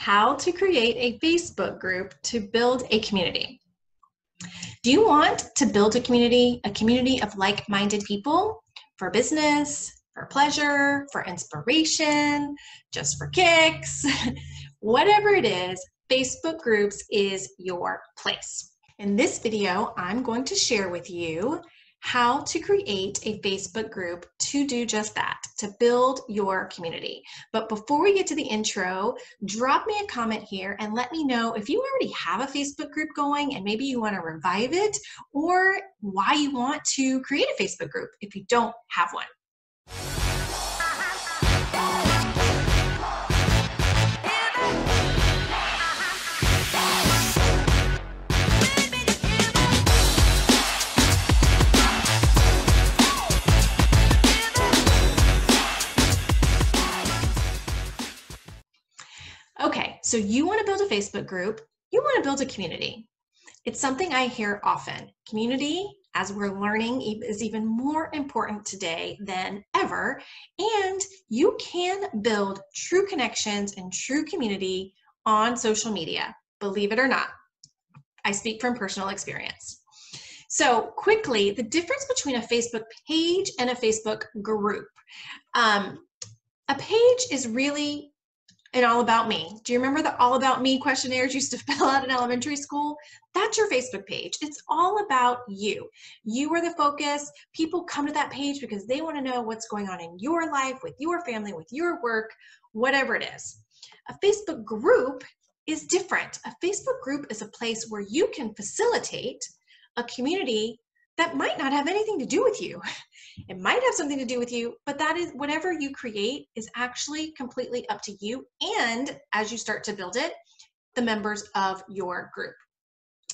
how to create a Facebook group to build a community. Do you want to build a community of like-minded people for business, for pleasure, for inspiration, just for kicks? Whatever it is, Facebook groups is your place. In this video, I'm going to share with you how to create a Facebook group to do just that, to build your community. But before we get to the intro, drop me a comment here and let me know if you already have a Facebook group going and maybe you want to revive it, or why you want to create a Facebook group if you don't have one. Okay, so you want to build a Facebook group, you want to build a community. It's something I hear often. Community, as we're learning, is even more important today than ever, and you can build true connections and true community on social media, believe it or not. I speak from personal experience. So quickly, the difference between a Facebook page and a Facebook group. A page is really an all about me. Do you remember the all about me questionnaires you used to fill out in elementary school? That's your Facebook page. It's all about you. You are the focus. People come to that page because they want to know what's going on in your life, with your family, with your work, whatever it is. A Facebook group is different. A Facebook group is a place where you can facilitate a community that might not have anything to do with you. It might have something to do with you, but that is whatever you create is actually completely up to you. And as you start to build it, the members of your group.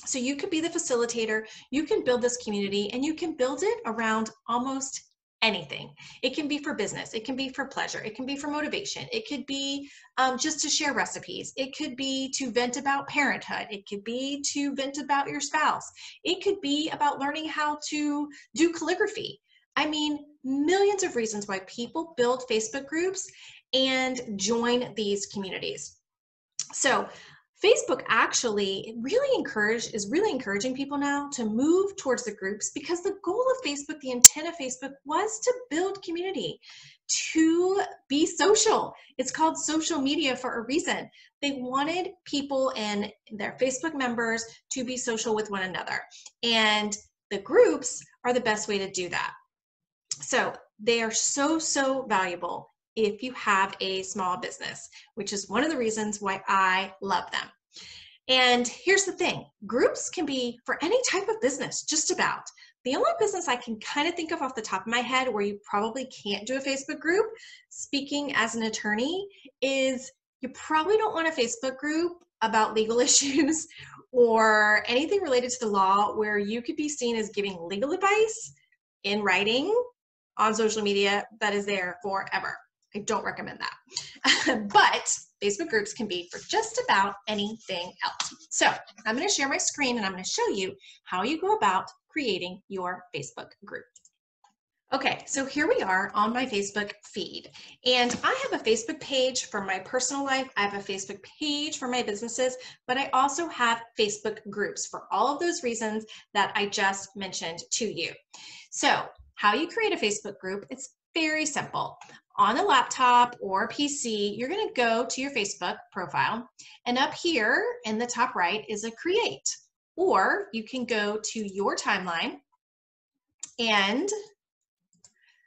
So you could be the facilitator, you can build this community, and you can build it around almost anything. It can be for business, it can be for pleasure, it can be for motivation, it could be just to share recipes, it could be to vent about parenthood, it could be to vent about your spouse, it could be about learning how to do calligraphy. I mean, millions of reasons why people build Facebook groups and join these communities. So Facebook actually is really encouraging people now to move towards the groups, because the goal of Facebook, the intent of Facebook, was to build community, to be social. It's called social media for a reason. They wanted people and their Facebook members to be social with one another. And the groups are the best way to do that. So they are so valuable if you have a small business, which is one of the reasons why I love them. And here's the thing, groups can be for any type of business, just about. The only business I can kind of think of off the top of my head where you probably can't do a Facebook group, speaking as an attorney, is you probably don't want a Facebook group about legal issues or anything related to the law where you could be seen as giving legal advice in writing on social media that is there forever. I don't recommend that. But Facebook groups can be for just about anything else. So I'm going to share my screen and I'm going to show you how you go about creating your Facebook group. Okay, so here we are on my Facebook feed, and I have a Facebook page for my personal life. I have a Facebook page for my businesses, but I also have Facebook groups for all of those reasons that I just mentioned to you. So how you create a Facebook group, it's very simple. On a laptop or PC, you're going to go to your Facebook profile, and up here in the top right is a create, or you can go to your timeline, and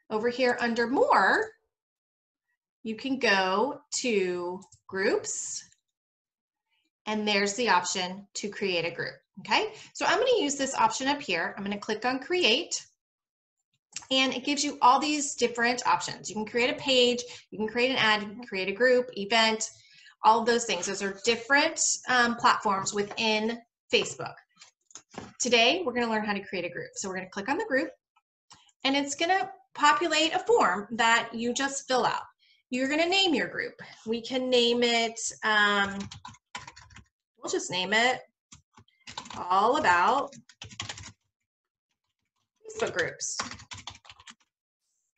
over here under more, you can go to groups, and there's the option to create a group. Okay, so I'm going to use this option up here. I'm going to click on create. And it gives you all these different options. You can create a page, you can create an ad, you can create a group, event, all of those things. Those are different platforms within Facebook. Today, we're going to learn how to create a group. So we're going to click on the group, and it's going to populate a form that you just fill out. You're going to name your group. We can name it, we'll just name it All About Facebook Groups.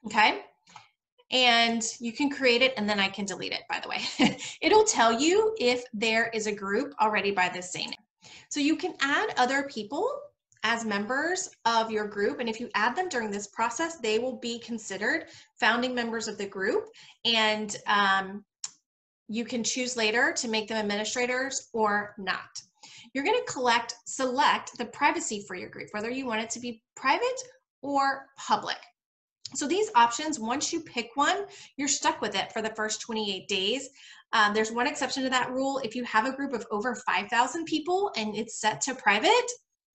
Okay, and you can create it and then I can delete it, by the way. It'll tell you if there is a group already by the same name. So you can add other people as members of your group, and if you add them during this process, they will be considered founding members of the group, and you can choose later to make them administrators or not. You're going to select the privacy for your group, whether you want it to be private or public. So these options, once you pick one, you're stuck with it for the first 28 days. There's one exception to that rule. If you have a group of over 5,000 people and it's set to private,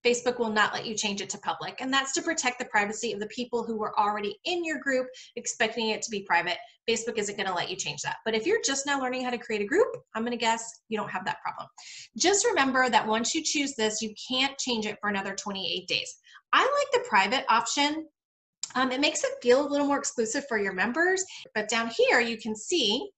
Facebook will not let you change it to public. And that's to protect the privacy of the people who were already in your group expecting it to be private. Facebook isn't going to let you change that. But if you're just now learning how to create a group, I'm going to guess you don't have that problem. Just remember that once you choose this, you can't change it for another 28 days. I like the private option. It makes it feel a little more exclusive for your members, but down here you can see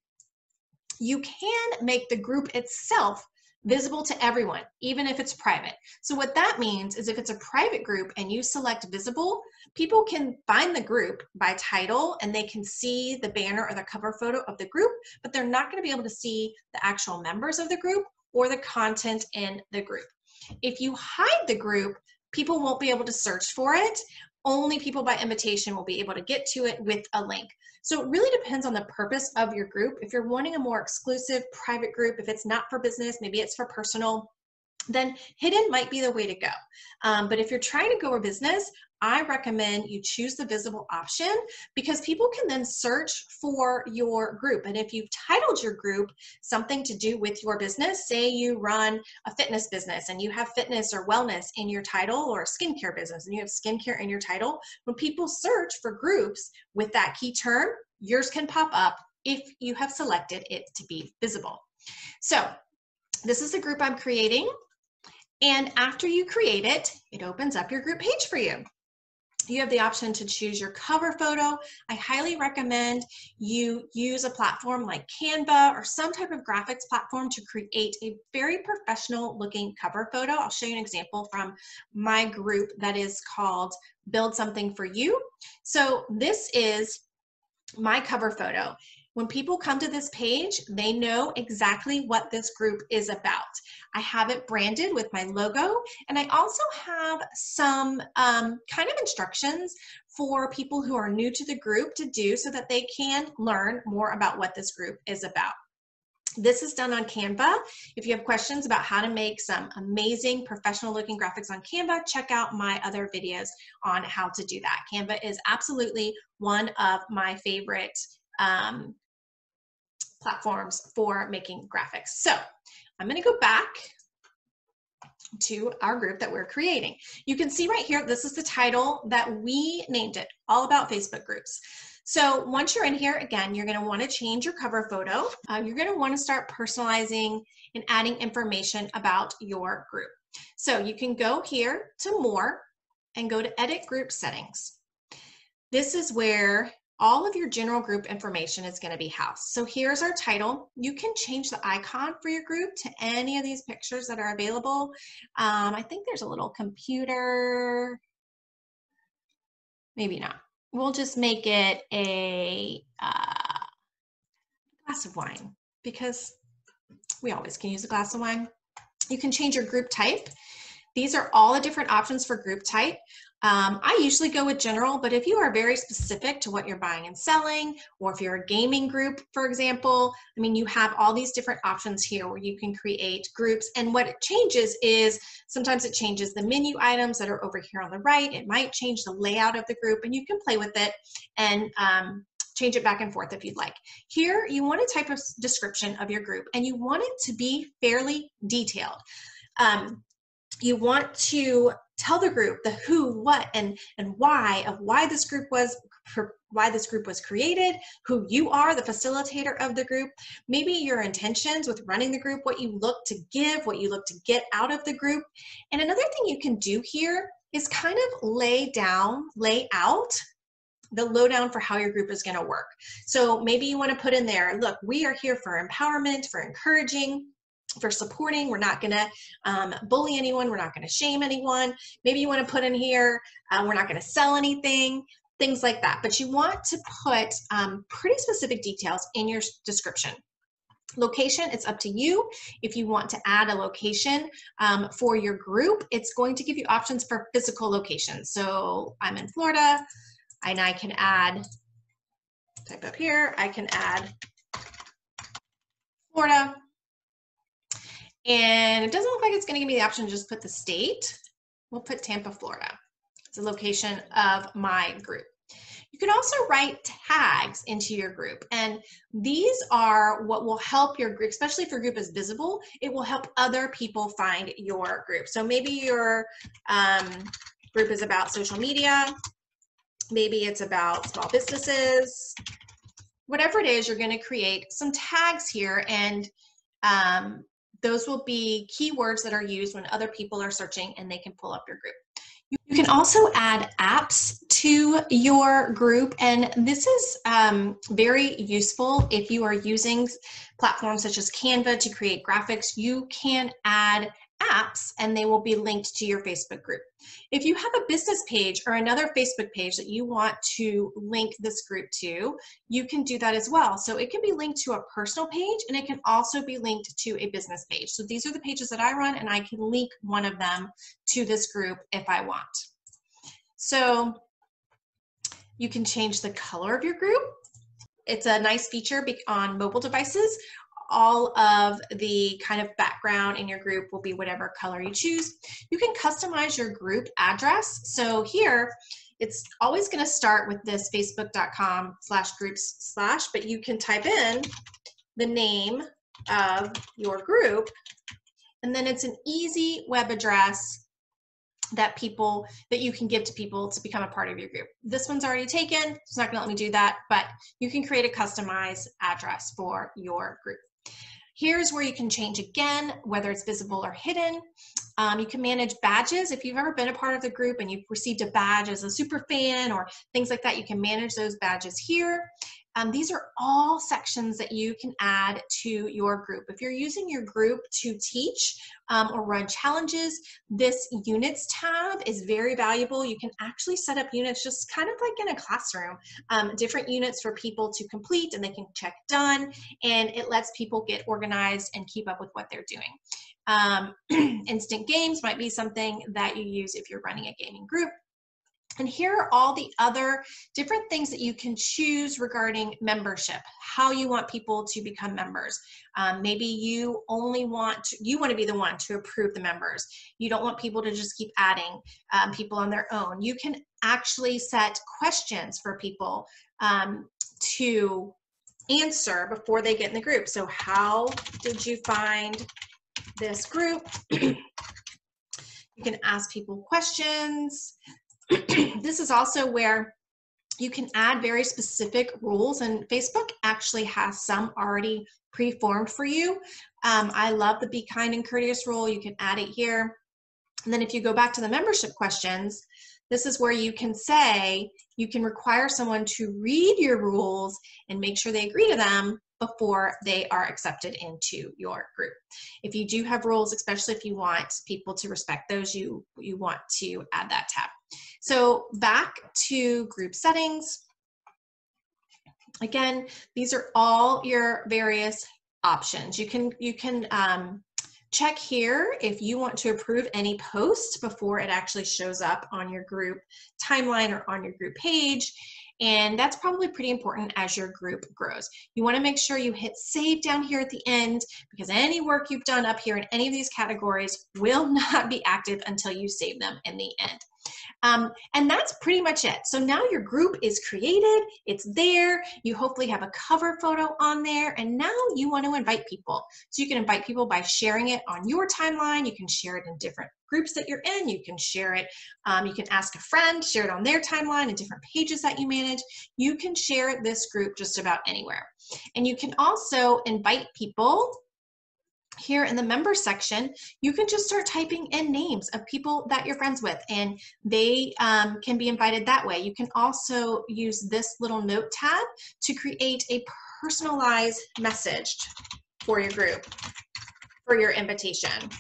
you can make the group itself visible to everyone, even if it's private. So what that means is if it's a private group and you select visible, people can find the group by title and they can see the banner or the cover photo of the group, but they're not going to be able to see the actual members of the group or the content in the group. If you hide the group, people won't be able to search for it. Only people by invitation will be able to get to it with a link. So it really depends on the purpose of your group. If you're wanting a more exclusive private group, if it's not for business, maybe it's for personal, then hidden might be the way to go. But if you're trying to go a business, I recommend you choose the visible option because people can then search for your group. And if you've titled your group something to do with your business, say you run a fitness business and you have fitness or wellness in your title, or a skincare business and you have skincare in your title, when people search for groups with that key term, yours can pop up if you have selected it to be visible. So this is the group I'm creating. And after you create it, it opens up your group page for you. You have the option to choose your cover photo. I highly recommend you use a platform like Canva or some type of graphics platform to create a very professional looking cover photo. I'll show you an example from my group that is called Build Something for You. So this is my cover photo. When people come to this page, they know exactly what this group is about. I have it branded with my logo, and I also have some kind of instructions for people who are new to the group to do so that they can learn more about what this group is about. This is done on Canva. If you have questions about how to make some amazing professional looking graphics on Canva, check out my other videos on how to do that. Canva is absolutely one of my favorite platforms for making graphics. So I'm going to go back to our group that we're creating. You can see right here, this is the title that we named it, All About Facebook Groups. So once you're in here, again, you're going to want to change your cover photo. You're going to want to start personalizing and adding information about your group. So you can go here to More and go to Edit Group Settings. This is where all of your general group information is going to be housed. So here's our title. You can change the icon for your group to any of these pictures that are available. I think there's a little computer, maybe not. We'll just make it a glass of wine because we always can use a glass of wine. You can change your group type. These are all the different options for group type. I usually go with general, but if you are very specific to what you're buying and selling, or if you're a gaming group, for example, I mean, you have all these different options here where you can create groups. And what it changes is sometimes it changes the menu items that are over here on the right. It might change the layout of the group, and you can play with it and change it back and forth if you'd like. Here, you want a type of description of your group, and you want it to be fairly detailed. You want to tell the group the who, what, and why of why this group was created, who you are, the facilitator of the group, maybe your intentions with running the group, what you look to give, what you look to get out of the group. And another thing you can do here is kind of lay out the lowdown for how your group is going to work. So maybe you want to put in there, look, we are here for empowerment, for encouraging, for supporting. We're not going to bully anyone. We're not going to shame anyone. Maybe you want to put in here, we're not going to sell anything. things like that. But you want to put pretty specific details in your description. Location, it's up to you. If you want to add a location for your group, it's going to give you options for physical locations. So I'm in Florida, and I can add, type up here, I can add Florida. And it doesn't look like it's going to give me the option to just put the state. We'll put Tampa, Florida. It's a location of my group. You can also write tags into your group, and these are what will help your group, especially if your group is visible. It will help other people find your group. So maybe your group is about social media, maybe it's about small businesses, whatever it is, you're going to create some tags here, and those will be keywords that are used when other people are searching and they can pull up your group. You can also add apps to your group, and this is very useful if you are using platforms such as Canva to create graphics. You can add apps and they will be linked to your Facebook group. If you have a business page or another Facebook page that you want to link this group to, you can do that as well. So it can be linked to a personal page, and it can also be linked to a business page. So these are the pages that I run, and I can link one of them to this group if I want. So you can change the color of your group. It's a nice feature on mobile devices. All of the kind of background in your group will be whatever color you choose. You can customize your group address. So here, it's always going to start with this facebook.com/groups/, but you can type in the name of your group, and then it's an easy web address that you can give to people to become a part of your group. This one's already taken, it's not going to let me do that, but you can create a customized address for your group. Here's where you can change again, whether it's visible or hidden. You can manage badges. If you've ever been a part of the group and you've received a badge as a super fan or things like that, you can manage those badges here. These are all sections that you can add to your group. If you're using your group to teach or run challenges, this units tab is very valuable. You can actually set up units just kind of like in a classroom, different units for people to complete, and they can check done, and it lets people get organized and keep up with what they're doing. Instant games might be something that you use if you're running a gaming group. And here are all the other different things that you can choose regarding membership, how you want people to become members. Maybe you want to be the one to approve the members. You don't want people to just keep adding people on their own. You can actually set questions for people to answer before they get in the group. So how did you find this group? You can ask people questions. This is also where you can add very specific rules, and Facebook actually has some already pre-formed for you. I love the be kind and courteous rule. You can add it here. And then if you go back to the membership questions, this is where you can say, you can require someone to read your rules and make sure they agree to them before they are accepted into your group. If you do have rules, especially if you want people to respect those, you want to add that tab. So back to group settings. Again, these are all your various options. You can check here if you want to approve any post before it actually shows up on your group timeline or on your group page. And that's probably pretty important as your group grows. You want to make sure you hit save down here at the end, because any work you've done up here in any of these categories will not be active until you save them in the end. And that's pretty much it. So now your group is created, it's there, you hopefully have a cover photo on there, and now you want to invite people. So you can invite people by sharing it on your timeline, you can share it in different groups that you're in, you can share it, you can ask a friend, share it on their timeline and different pages that you manage. You can share this group just about anywhere. And you can also invite people. Here in the member section, you can just start typing in names of people that you're friends with, and they can be invited that way. You can also use this little note tab to create a personalized message for your group, for your invitation,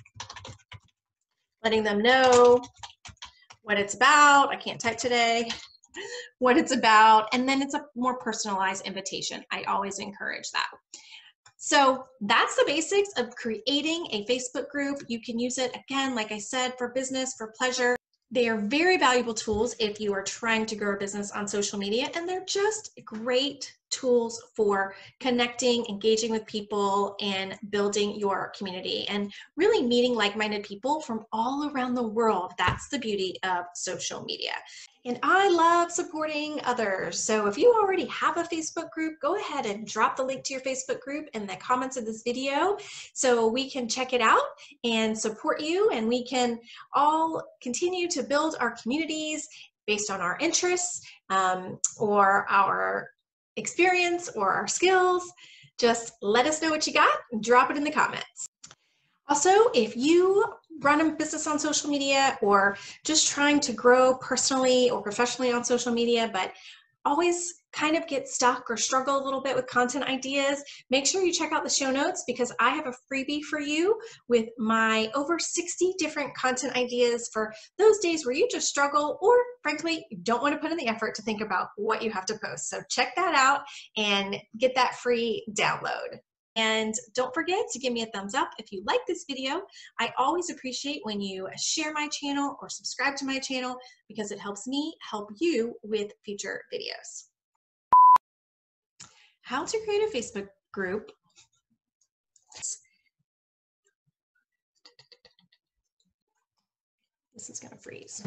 letting them know what it's about. I can't type today. what it's about, and then it's a more personalized invitation. I always encourage that. So that's the basics of creating a Facebook group. You can use it, again, like I said, for business, for pleasure. They are very valuable tools if you are trying to grow a business on social media, and they're just great tools for connecting, engaging with people, and building your community, and really meeting like-minded people from all around the world. That's the beauty of social media. And I love supporting others. So if you already have a Facebook group, go ahead and drop the link to your Facebook group in the comments of this video so we can check it out and support you, and we can all continue to build our communities based on our interests or our experience or our skills. Just let us know what you got and drop it in the comments. Also, if you run a business on social media or just trying to grow personally or professionally on social media, but always kind of get stuck or struggle a little bit with content ideas, make sure you check out the show notes, because I have a freebie for you with my over 60 different content ideas for those days where you just struggle, or frankly, you don't want to put in the effort to think about what you have to post. So check that out and get that free download. And don't forget to give me a thumbs up if you like this video. I always appreciate when you share my channel or subscribe to my channel, because it helps me help you with future videos. How to create a Facebook group. This is going to freeze.